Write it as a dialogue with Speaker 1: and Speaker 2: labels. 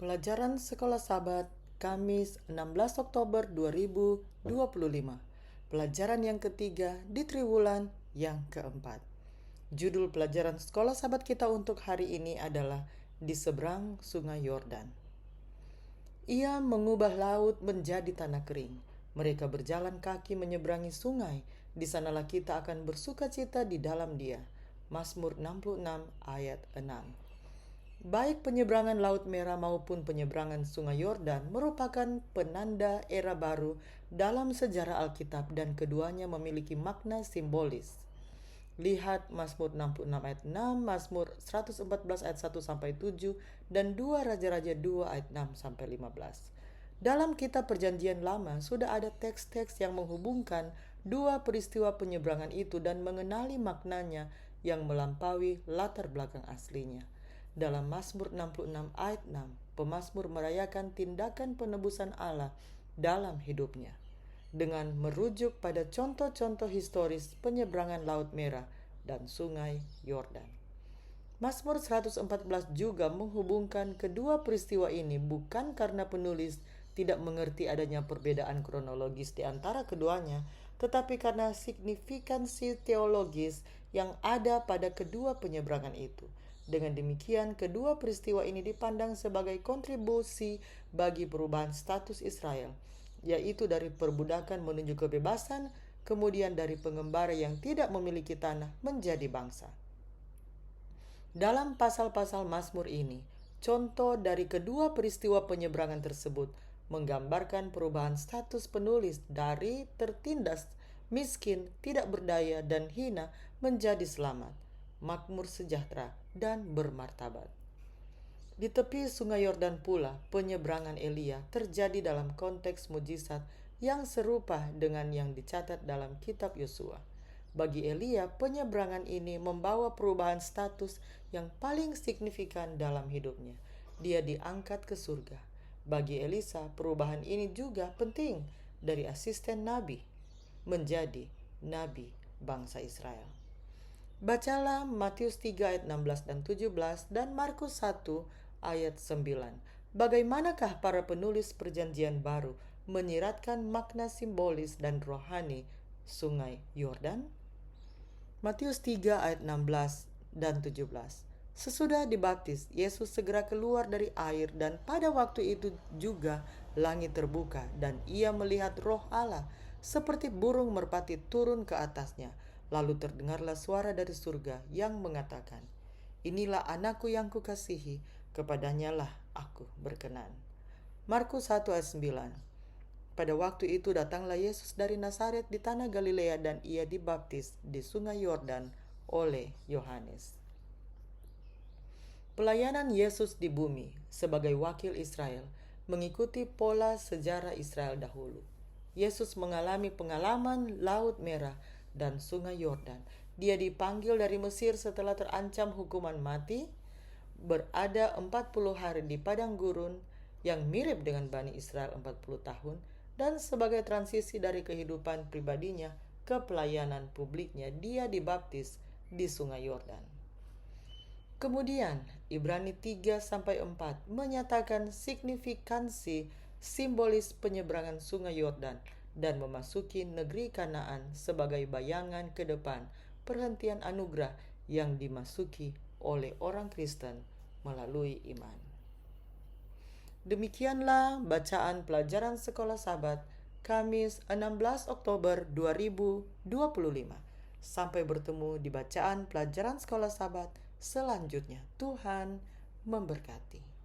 Speaker 1: Pelajaran Sekolah Sabat, Kamis 16 Oktober 2025. Pelajaran yang ketiga di triwulan yang keempat. Judul pelajaran Sekolah Sabat kita untuk hari ini adalah Di Seberang Sungai Yordan. Ia mengubah laut menjadi tanah kering. Mereka berjalan kaki menyeberangi sungai. Di sanalah kita akan bersukacita di dalam Dia. Mazmur 66 ayat 6. Baik penyeberangan Laut Merah maupun penyeberangan Sungai Yordan merupakan penanda era baru dalam sejarah Alkitab dan keduanya memiliki makna simbolis. Lihat Mazmur 66 ayat 6, Mazmur 114 ayat 1 sampai 7 dan 2 Raja-Raja 2 ayat 6 sampai 15. Dalam kitab Perjanjian Lama sudah ada teks-teks yang menghubungkan dua peristiwa penyeberangan itu dan mengenali maknanya yang melampaui latar belakang aslinya. Dalam Mazmur 66 ayat 6, pemazmur merayakan tindakan penebusan Allah dalam hidupnya dengan merujuk pada contoh-contoh historis penyeberangan Laut Merah dan Sungai Yordan. Mazmur 114 juga menghubungkan kedua peristiwa ini bukan karena penulis tidak mengerti adanya perbedaan kronologis di antara keduanya, tetapi karena signifikansi teologis yang ada pada kedua penyeberangan itu. Dengan demikian, kedua peristiwa ini dipandang sebagai kontribusi bagi perubahan status Israel, yaitu dari perbudakan menuju kebebasan, kemudian dari pengembara yang tidak memiliki tanah menjadi bangsa. Dalam pasal-pasal Mazmur ini, contoh dari kedua peristiwa penyeberangan tersebut menggambarkan perubahan status penulis dari tertindas, miskin, tidak berdaya, dan hina menjadi selamat, makmur, sejahtera, dan bermartabat. Di tepi Sungai Yordan pula, penyeberangan Elia terjadi dalam konteks mujizat yang serupa dengan yang dicatat dalam kitab Yosua. Bagi Elia, penyeberangan ini membawa perubahan status yang paling signifikan dalam hidupnya. Dia diangkat ke surga. Bagi Elisa, perubahan ini juga penting dari asisten nabi menjadi nabi bangsa Israel. Bacalah Matius 3 ayat 16 dan 17 dan Markus 1 ayat 9. Bagaimanakah para penulis perjanjian baru menyiratkan makna simbolis dan rohani Sungai Yordan? Matius 3 ayat 16 dan 17. Sesudah dibaptis, Yesus segera keluar dari air dan pada waktu itu juga langit terbuka dan ia melihat Roh Allah seperti burung merpati turun ke atasnya. Lalu terdengarlah suara dari surga yang mengatakan, "Inilah anakku yang kukasihi, kepadanya lah aku berkenan." Markus 1 ayat 9. Pada waktu itu datanglah Yesus dari Nazaret di tanah Galilea dan ia dibaptis di Sungai Yordan oleh Yohanes. Pelayanan Yesus di bumi sebagai wakil Israel mengikuti pola sejarah Israel dahulu. Yesus mengalami pengalaman Laut Merah dan Sungai Yordan. Dia dipanggil dari Mesir setelah terancam hukuman mati, berada 40 hari di padang gurun yang mirip dengan Bani Israel 40 tahun, dan sebagai transisi dari kehidupan pribadinya ke pelayanan publiknya, dia dibaptis di Sungai Yordan. Kemudian, Ibrani 3-4 menyatakan signifikansi simbolis penyeberangan Sungai Yordan dan memasuki negeri Kanaan sebagai bayangan ke depan perhentian anugerah yang dimasuki oleh orang Kristen melalui iman. Demikianlah bacaan pelajaran Sekolah Sabat Kamis 16 Oktober 2025. Sampai bertemu di bacaan pelajaran Sekolah Sabat selanjutnya. Tuhan memberkati.